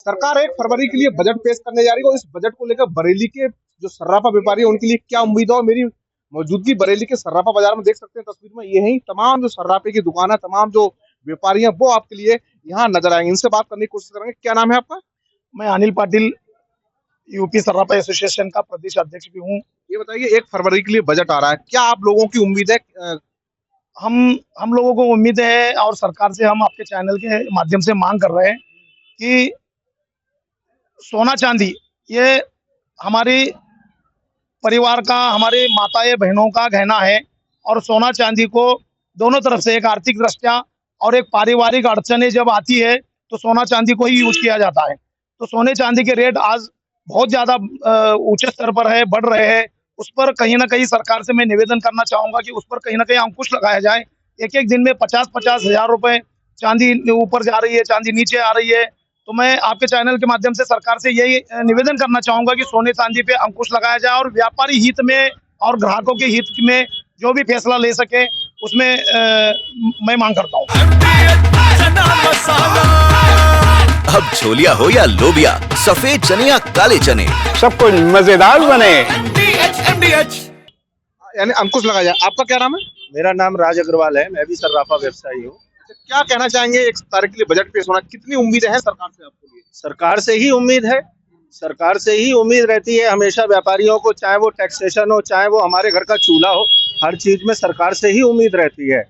सरकार 1 फरवरी के लिए बजट पेश करने जा रही है और इस बजट को लेकर बरेली के जो सर्राफा व्यापारी है उनके लिए क्या उम्मीद है। और मेरी मौजूदगी बरेली के सर्राफा बाजार में देख सकते हैं तस्वीर में, यही तमाम जो सर्राफे की दुकान है, तमाम जो व्यापारी हैं वो आपके लिए यहाँ नजर आएंगे। इनसे बात करने की कोशिश करेंगे। क्या नाम है आपका? मैं अनिल पाटिल, यूपी सर्राफा एसोसिएशन का प्रदेश अध्यक्ष भी हूँ। ये बताइए, 1 फरवरी के लिए बजट आ रहा है, क्या आप लोगों की उम्मीद है? हम लोगों को उम्मीद है और सरकार से हम आपके चैनल के माध्यम से मांग कर रहे हैं कि सोना चांदी ये हमारी परिवार का, हमारी माताएं बहनों का गहना है और सोना चांदी को दोनों तरफ से, एक आर्थिक दृष्टया और एक पारिवारिक अड़चने जब आती है तो सोना चांदी को ही यूज किया जाता है। तो सोने चांदी के रेट आज बहुत ज्यादा ऊंचे स्तर पर है, बढ़ रहे हैं। उस पर कहीं ना कहीं सरकार से मैं निवेदन करना चाहूंगा कि उस पर कहीं ना कहीं अंकुश लगाया जाए। एक एक दिन में 50-50 हजार रुपए चांदी ऊपर जा रही है, चांदी नीचे आ रही है। तो मैं आपके चैनल के माध्यम से सरकार से यही निवेदन करना चाहूंगा कि सोने चांदी पे अंकुश लगाया जाए और व्यापारी हित में और ग्राहकों के हित में जो भी फैसला ले सके उसमें मैं मांग करता हूँ। अब छोलिया हो या लोबिया, सफेद चने या काले चने, सब कुछ मजेदार बने। यानी अंकुश लगाया जाए। आपका क्या नाम है? मेरा नाम राज अग्रवाल है, मैं भी सर्राफा व्यवसायी हूँ। क्या कहना चाहेंगे, 1 तारीख के लिए बजट पेश होना, कितनी उम्मीदें हैं सरकार से आपके लिए? सरकार से ही उम्मीद है, सरकार से ही उम्मीद रहती है हमेशा व्यापारियों को, चाहे वो टैक्सेशन हो, चाहे वो हमारे घर का चूल्हा हो, हर चीज में सरकार से ही उम्मीद रहती है।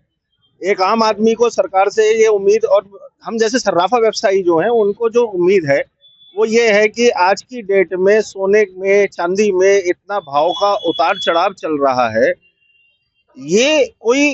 एक आम आदमी को सरकार से ये उम्मीद, और हम जैसे सर्राफा व्यवसायी जो हैं उनको जो उम्मीद है वो ये है कि आज की डेट में सोने में, चांदी में इतना भाव का उतार चढ़ाव चल रहा है, ये कोई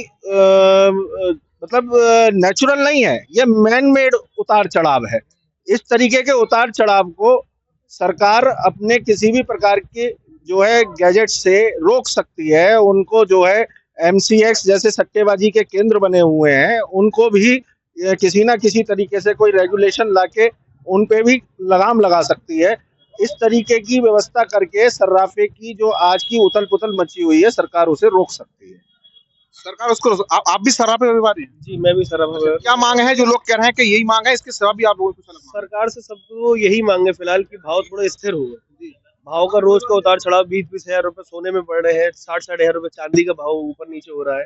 मतलब नेचुरल नहीं है, ये मैन मेड उतार चढ़ाव है। इस तरीके के उतार चढ़ाव को सरकार अपने किसी भी प्रकार के जो है गैजेट से रोक सकती है। उनको जो है MCX जैसे सट्टेबाजी के केंद्र बने हुए हैं, उनको भी किसी ना किसी तरीके से कोई रेगुलेशन लाके उन पे भी लगाम लगा सकती है। इस तरीके की व्यवस्था करके सर्राफे की जो आज की उथल पुथल मची हुई है, सरकार उसे रोक सकती है। सरकार उसको आप भी सर्राफे व्यापारी हैं? जी, मैं भी सर्राफा। क्या मांग है जो लोग कह रहे हैं कि यही मांग है, इसके सिवा भी आप लोगों को कुछ अलग मांग है? सरकार से सबको यही मांगे फिलहाल कि भाव थोड़ा स्थिर हो। भाव का रोज का उतार चढ़ाव 20-20 हजार रुपए सोने में बढ़ रहे हैं, 60-60 हजार रुपए चांदी का भाव ऊपर नीचे हो रहा है।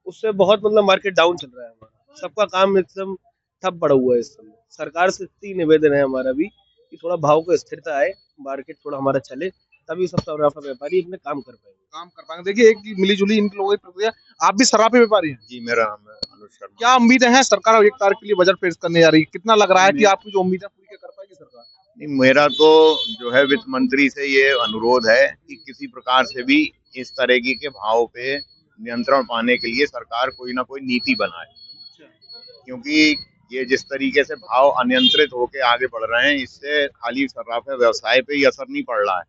उससे बहुत मतलब मार्केट डाउन चल रहा है हमारा, सबका काम एकदम ठप पड़ा हुआ है इस समय। सरकार से इतनी निवेदन है हमारा भी कि थोड़ा भाव को स्थिरता आए, मार्केट थोड़ा हमारा चले, तभी सब सर्राफा व्यापारी अपने काम कर पाएंगे। देखिए, एक मिली जुली इन लोगों की प्रक्रिया। आप भी सर्राफे व्यापारी हैं? जी, मेरा नाम है अनुज शर्मा। क्या उम्मीदें हैं? सरकार 1 तारीख के लिए बजट पेश करने जा रही है, कितना लग रहा है कि आपकी जो उम्मीदें पूरी कर पाएगी सरकार? नहीं, मेरा तो जो है वित्त मंत्री से ये अनुरोध है कि किसी प्रकार से भी इस तरह के भाव पे नियंत्रण पाने के लिए सरकार कोई ना कोई नीति बनाए, क्योंकि ये जिस तरीके से भाव अनियंत्रित होकर आगे बढ़ रहे हैं, इससे खाली सर्राफा व्यवसाय पे ही असर नहीं पड़ रहा है।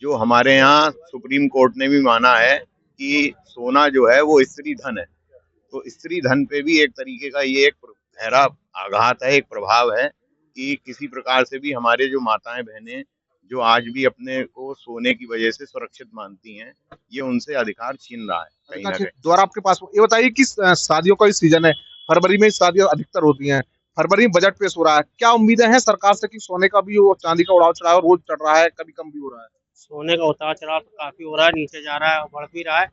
जो हमारे यहाँ सुप्रीम कोर्ट ने भी माना है कि सोना जो है वो स्त्री धन है, तो स्त्री धन पे भी एक तरीके का ये एक गहरा आघात है, एक प्रभाव है कि किसी प्रकार से भी हमारे जो माताएं बहनें जो आज भी अपने को सोने की वजह से सुरक्षित मानती हैं, ये उनसे अधिकार छीन रहा है कहीं ना कहीं। द्वारा आपके पास ये बताइए कि शादियों का सीजन है, फरवरी में शादियां अधिकतर होती हैं, फरवरी में बजट पेश हो रहा है, क्या उम्मीदें हैं सरकार से कि सोने का भी और चांदी का उड़ाव चढ़ाव रोज चढ़ रहा है, कभी कम भी हो रहा है? सोने का उतार चढ़ाव तो काफी हो रहा है, नीचे जा रहा है और बढ़ भी रहा है,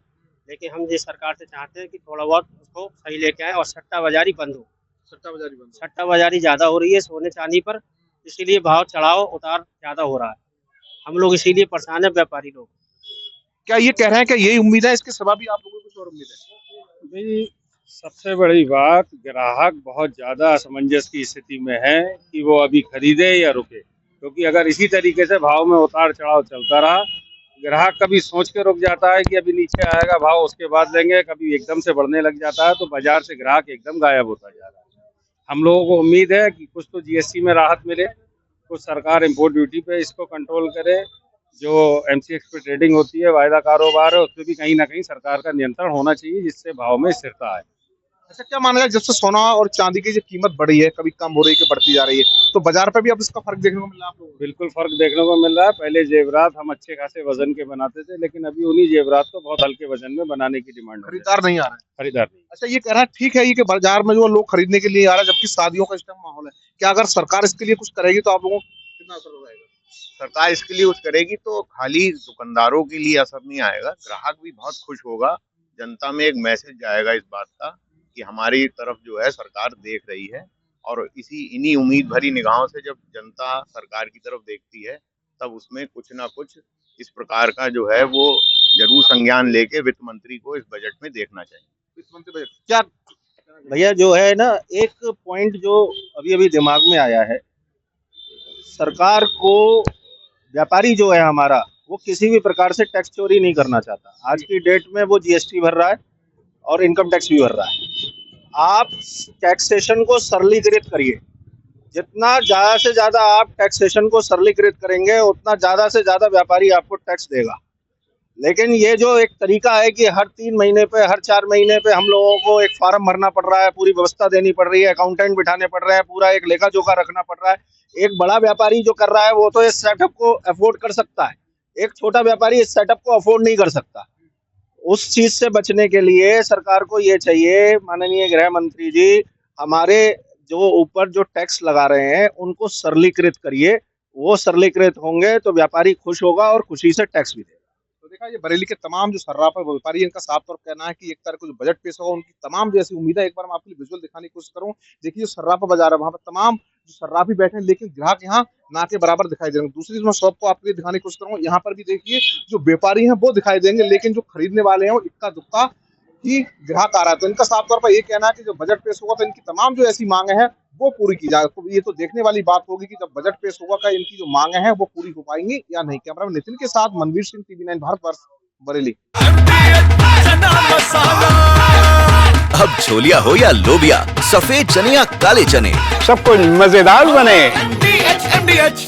लेकिन हम जिस सरकार से चाहते हैं कि थोड़ा बहुत उसको सही लेके आए और सट्टाबाजारी बंद हो। सट्टाबाजारी ज्यादा हो रही है सोने चांदी पर, इसीलिए भाव चढ़ाव उतार ज्यादा हो रहा है। हम लोग इसीलिए परेशान है, व्यापारी लोग। क्या ये कह रहे हैं कि यही उम्मीद है, इसके सिवा भी आप लोगों को कुछ और उम्मीद है? भाई, सबसे बड़ी बात, ग्राहक बहुत ज्यादा असमंजस की स्थिति में है कि वो अभी खरीदे या रुके, क्योंकि अगर इसी तरीके से भाव में उतार चढ़ाव चलता रहा, ग्राहक कभी सोच के रुक जाता है कि अभी नीचे आएगा भाव उसके बाद लेंगे, कभी एकदम से बढ़ने लग जाता है, तो बाजार से ग्राहक एकदम गायब होता जा रहा है। हम लोगों को उम्मीद है कि कुछ तो GST में राहत मिले, कुछ सरकार इम्पोर्ट ड्यूटी पे इसको कंट्रोल करे, जो MCX पे ट्रेडिंग होती है, वायदा कारोबार है, उसमें भी कहीं ना कहीं सरकार का नियंत्रण होना चाहिए, जिससे भाव में स्थिरता आए। अच्छा, क्या माना जाए जब से सोना और चांदी की जो कीमत बढ़ी है, कभी कम हो रही है कि बढ़ती जा रही है, तो बाजार पे भी अब इसका फर्क देखने को मिल रहा है आप लोगों को? बिल्कुल फर्क देखने को मिल रहा है। पहले जेवरात हम अच्छे खासे वजन के बनाते थे, लेकिन अभी उन्हीं जेवरात को बहुत हल्के वजन में बनाने की डिमांड है। खरीदार नहीं आ रहा है। खरीदार नहीं। अच्छा, ये कह रहा है ठीक है ये कि बाजार में जो लोग खरीदने के लिए आ रहा है, जबकि शादियों का इस टाइम माहौल है, क्या अगर सरकार इसके लिए कुछ करेगी तो आप लोगों को कितना असर हो जाएगा? सरकार इसके लिए कुछ करेगी तो खाली दुकानदारों के लिए असर नहीं आएगा, ग्राहक भी बहुत खुश होगा। जनता में एक मैसेज जाएगा इस बात का कि हमारी तरफ जो है सरकार देख रही है, और इन्हीं उम्मीद भरी निगाहों से जब जनता सरकार की तरफ देखती है, तब उसमें कुछ ना कुछ इस प्रकार का जो है वो जरूर संज्ञान लेके वित्त मंत्री को इस बजट में देखना चाहिए। वित्त मंत्री बजट क्या भैया जो है ना, एक पॉइंट जो अभी अभी दिमाग में आया है, सरकार को व्यापारी जो है हमारा, वो किसी भी प्रकार से टैक्स चोरी नहीं करना चाहता। आज की डेट में वो जीएसटी भर रहा है और इनकम टैक्स भी भर रहा है। आप टैक्सेशन को सरलीकृत करिए, जितना ज़्यादा से ज़्यादा आप टैक्सेशन को सरलीकृत करेंगे उतना ज़्यादा से ज़्यादा व्यापारी आपको टैक्स देगा। लेकिन ये जो एक तरीका है कि हर 3 महीने पे, हर 4 महीने पे हम लोगों को एक फार्म भरना पड़ रहा है, पूरी व्यवस्था देनी पड़ रही है, अकाउंटेंट बिठाने पड़ रहे हैं, पूरा एक लेखा जोखा रखना पड़ रहा है। एक बड़ा व्यापारी जो कर रहा है वो तो इस सेटअप को अफोर्ड कर सकता है, एक छोटा व्यापारी इस सेटअप को अफोर्ड नहीं कर सकता। उस चीज से बचने के लिए सरकार को ये चाहिए, माननीय गृह मंत्री जी, हमारे जो ऊपर जो टैक्स लगा रहे हैं उनको सरलीकृत करिए। वो सरलीकृत होंगे तो व्यापारी खुश होगा और खुशी से टैक्स भी देगा। तो देखा, ये बरेली के तमाम जो सर्राफा व्यापारी हैं, इनका साफ तौर पर कहना है कि एक तरह का जो बजट पेश होगा उनकी तमाम जैसी उम्मीद है। एक बार मैं आपके लिए विजुअल दिखाने की कोशिश करूँ। देखिए, जो सर्राफा बाजार है वहाँ पर तमाम जो सर्राफी बैठे हैं, लेकिन ग्राहक यहाँ ना के बराबर दिखाई दे रहे हैं। दूसरी मैं शॉप को आपके लिए दिखाने की कोशिश करूँगा, यहाँ पर भी देखिए जो व्यापारी हैं वो दिखाई देंगे, लेकिन जो खरीदने वाले हैं वो इक्का दुक्का ही ग्राहक आ रहा है। तो इनका साफ तौर पर ये कहना है कि जब बजट पेश होगा तो इनकी तमाम जो ऐसी मांगे हैं वो पूरी की जाए। तो ये तो देखने वाली बात होगी कि जब बजट पेश होगा का इनकी जो मांगे हैं वो पूरी हो पाएंगी या नहीं। कैमरा में नितिन के साथ मनवीर सिंह, TV9 भारतवर्ष, बरेली। अब छोलिया हो या लोबिया, सफेद चने या काले चने, सब कुछ मजेदार बने। MDH